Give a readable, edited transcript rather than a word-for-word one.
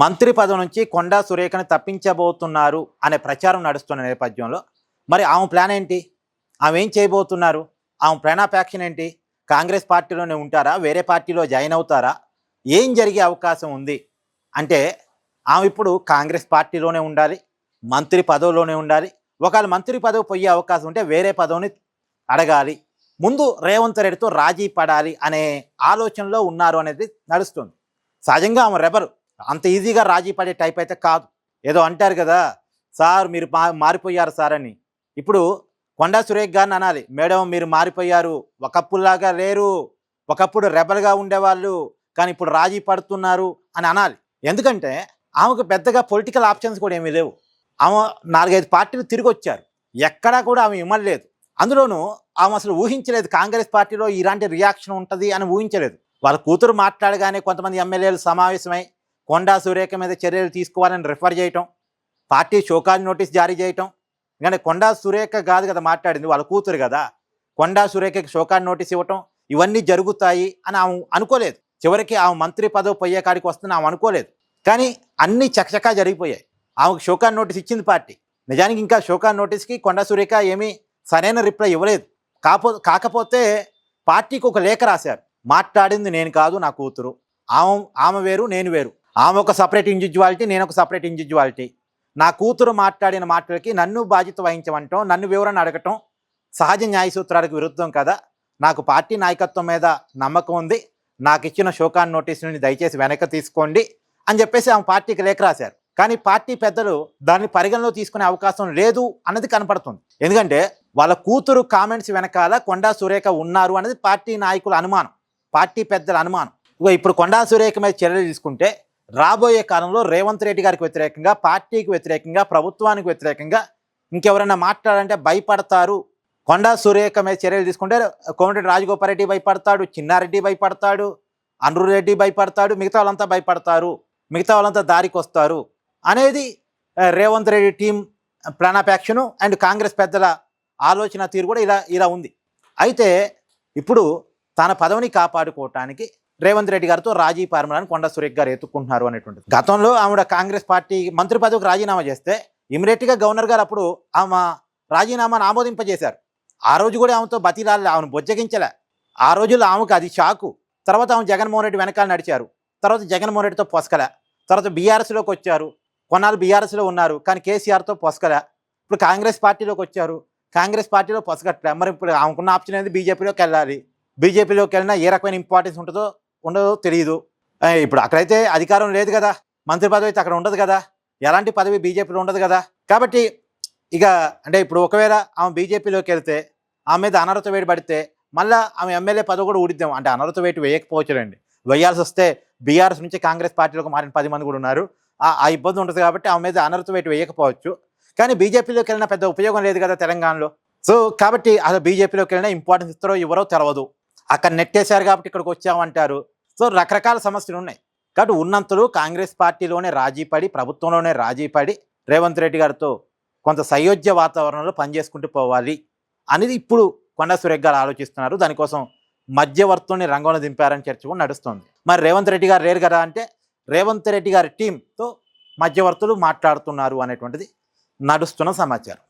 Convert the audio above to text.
మంత్రి పదవి నుంచి కొండా సురేఖను తప్పించబోతున్నారు అనే ప్రచారం నడుస్తున్న నేపథ్యంలో మరి ఆమె ప్లాన్ ఏంటి? ఆమె ఏం చేయబోతున్నారు? ఆమె ప్లానాపేక్షణ ఏంటి? కాంగ్రెస్ పార్టీలోనే ఉంటారా? వేరే పార్టీలో జాయిన్ అవుతారా? ఏం జరిగే అవకాశం ఉంది అంటే ఆమె ఇప్పుడు కాంగ్రెస్ పార్టీలోనే ఉండాలి, మంత్రి పదవిలోనే ఉండాలి. ఒకవేళ మంత్రి పదవి పోయే అవకాశం ఉంటే వేరే పదవిని అడగాలి, ముందు రేవంత్ రెడ్డితో రాజీ పడాలి అనే ఆలోచనలో ఉన్నారు అనేది నడుస్తుంది. సహజంగా ఆమె రెబరు, అంత ఈజీగా రాజీ పడే టైప్ అయితే కాదు. ఏదో అంటారు కదా, సార్ మీరు మారిపోయారు సార్ అని. ఇప్పుడు కొండా సురేఖ్ గారిని అనాలి, మేడం మీరు మారిపోయారు, ఒకప్పుడులాగా లేరు, ఒకప్పుడు రెబల్గా ఉండేవాళ్ళు కానీ ఇప్పుడు రాజీ పడుతున్నారు అని అనాలి. ఎందుకంటే ఆమెకు పెద్దగా పొలిటికల్ ఆప్షన్స్ కూడా ఏమీ లేవు. ఆమె 4-5 పార్టీలు తిరిగి వచ్చారు, ఎక్కడా కూడా ఆమె ఇమ్మలేదు. అందులోనూ ఆమె అసలు ఊహించలేదు కాంగ్రెస్ పార్టీలో ఇలాంటి రియాక్షన్ ఉంటుంది అని ఊహించలేదు. వాళ్ళ కూతురు మాట్లాడగానే కొంతమంది ఎమ్మెల్యేలు సమావేశమై కొండా సురేఖ మీద చర్యలు తీసుకోవాలని రిఫర్ చేయటం, పార్టీ షోకాజ్ నోటీస్ జారీ చేయటం. ఎందుకంటే కొండా సురేఖ కాదు కదా మాట్లాడింది, వాళ్ళ కూతురు కదా. కొండా సురేఖకి షోకాజ్ నోటీస్ ఇవ్వటం ఇవన్నీ జరుగుతాయి అని ఆమె అనుకోలేదు. చివరికి ఆమె మంత్రి పదవి పోయే కాడికి వస్తుందని ఆమె అనుకోలేదు. కానీ అన్నీ చకచకా జరిగిపోయాయి. ఆమెకు షోకాజ్ నోటీస్ ఇచ్చింది పార్టీ. నిజానికి ఇంకా షోకాజ్ నోటీస్కి కొండా సురేఖ ఏమీ సరైన రిప్లై ఇవ్వలేదు. కాకపోతే పార్టీకి ఒక లేఖ రాశారు, మాట్లాడింది నేను కాదు నా కూతురు, ఆమె వేరు నేను వేరు, ఆమె ఒక సపరేట్ ఇండివిజువాలిటీ, నేను ఒక సపరేట్ ఇండివిజువాలిటీ. నా కూతురు మాట్లాడిన మాటలకి నన్ను బాధ్యత వహించమంటాం, నన్ను వివరణ అడగటం సహజ న్యాయ సూత్రాలకు విరుద్ధం కదా. నాకు పార్టీ నాయకత్వం మీద నమ్మకం ఉంది, నాకు ఇచ్చిన షోకాజ్ నోటీసుని దయచేసి వెనక్కి తీసుకోండి అని చెప్పేసి ఆమె పార్టీకి లేఖ రాశారు. కానీ పార్టీ పెద్దలు దాన్ని పరిగణలో తీసుకునే అవకాశం లేదు అన్నది కనపడుతుంది. ఎందుకంటే వాళ్ళ కూతురు కామెంట్స్ వెనకాల కొండా సురేఖ ఉన్నారు అనేది పార్టీ నాయకుల అనుమానం, పార్టీ పెద్దల అనుమానం. ఇప్పుడు కొండా సురేఖ మీద చర్యలు తీసుకుంటే రాబోయే కాలంలో రేవంత్ రెడ్డి గారికి వ్యతిరేకంగా, పార్టీకి వ్యతిరేకంగా, ప్రభుత్వానికి వ్యతిరేకంగా ఇంకెవరైనా మాట్లాడాలంటే భయపడతారు. కొండా సురేఖ మీద చర్యలు తీసుకుంటే కోమటిరెడ్డి రాజగోపాల్ రెడ్డి భయపడతాడు, చిన్నారెడ్డి భయపడతాడు, అన్రు రెడ్డి భయపడతాడు, మిగతా వాళ్ళంతా భయపడతారు, మిగతా వాళ్ళంతా దారికి వస్తారు అనేది రేవంత్ రెడ్డి టీం ప్లానాపేక్షను అండ్ కాంగ్రెస్ పెద్దల ఆలోచన తీరు కూడా ఇలా ఉంది. అయితే ఇప్పుడు తన పదవిని కాపాడుకోవటానికి రేవంత్ రెడ్డి గారితో రాజీ పారమని కొండా సురేఖ్ గారు ఎత్తుకుంటున్నారు అనేటువంటిది. గతంలో ఆవిడ కాంగ్రెస్ పార్టీ మంత్రి పదవికి రాజీనామా చేస్తే ఇమీడియట్గా గవర్నర్ గారు అప్పుడు ఆమె రాజీనామాను ఆమోదింపజేశారు. ఆ రోజు కూడా ఆమెతో బతిలాలి, ఆమెను బొజ్జగించలే. ఆ రోజుల్లో ఆమెకు అది షాకు. తర్వాత ఆమె జగన్మోహన్ రెడ్డి వెనకాల నడిచారు, తర్వాత జగన్మోహన్ రెడ్డితో పొసకలే. తర్వాత బీఆర్ఎస్లోకి వచ్చారు, కొన్నాళ్ళు బీఆర్ఎస్లో ఉన్నారు కానీ కేసీఆర్తో పొసకలే. ఇప్పుడు కాంగ్రెస్ పార్టీలోకి వచ్చారు, కాంగ్రెస్ పార్టీలో పొసగట్లే. మరి ఇప్పుడు ఆమెకున్న ఆప్షన్ అనేది బీజేపీలోకి వెళ్ళాలి. బీజేపీలోకి వెళ్ళినా ఏ రకమైన ఇంపార్టెన్స్ ఉండదో తెలియదు. ఇప్పుడు అక్కడైతే అధికారం లేదు కదా, మంత్రి పదవి అయితే అక్కడ ఉండదు కదా, ఎలాంటి పదవి బీజేపీలో ఉండదు కదా. కాబట్టి ఇక అంటే ఇప్పుడు ఒకవేళ ఆమె బీజేపీలోకి వెళ్తే ఆమె మీద అనర్హత వేటు పడితే మళ్ళీ ఆమె ఎమ్మెల్యే పదవి కూడా ఊడిద్దాం. అంటే అనర్హత వేటు వేయకపోవచ్చులేండి, వేయాల్సి వస్తే బీఆర్ఎస్ నుంచి కాంగ్రెస్ పార్టీలోకి మారిన 10 మంది కూడా ఉన్నారు. ఆ ఇబ్బంది ఉంటుంది కాబట్టి ఆమె మీద అనర్హత వేటు వేయకపోవచ్చు. కానీ బీజేపీలోకి వెళ్ళినా పెద్ద ఉపయోగం లేదు కదా తెలంగాణలో. సో కాబట్టి అసలు బీజేపీలోకి వెళ్ళినా ఇంపార్టెన్స్ ఇస్తారో ఎవరో తెలవదు. అక్కడ నెట్టేశారు కాబట్టి ఇక్కడికి వచ్చామంటారు. సో రకరకాల సమస్యలు ఉన్నాయి. కాబట్టి ఉన్నంతలో కాంగ్రెస్ పార్టీలోనే రాజీపడి, ప్రభుత్వంలోనే రాజీపడి రేవంత్ రెడ్డి గారితో కొంత సయోధ్య వాతావరణంలో పనిచేసుకుంటూ పోవాలి అనేది ఇప్పుడు కొండా సురేఖ్ గారు ఆలోచిస్తున్నారు. దానికోసం మధ్యవర్తుల్ని రంగంలో దింపారని చర్చ కూడా నడుస్తుంది. మరి రేవంత్ రెడ్డి గారు లేరు కదా అంటే రేవంత్ రెడ్డి గారి టీంతో మధ్యవర్తులు మాట్లాడుతున్నారు అనేటువంటిది నడుస్తున్న సమాచారం.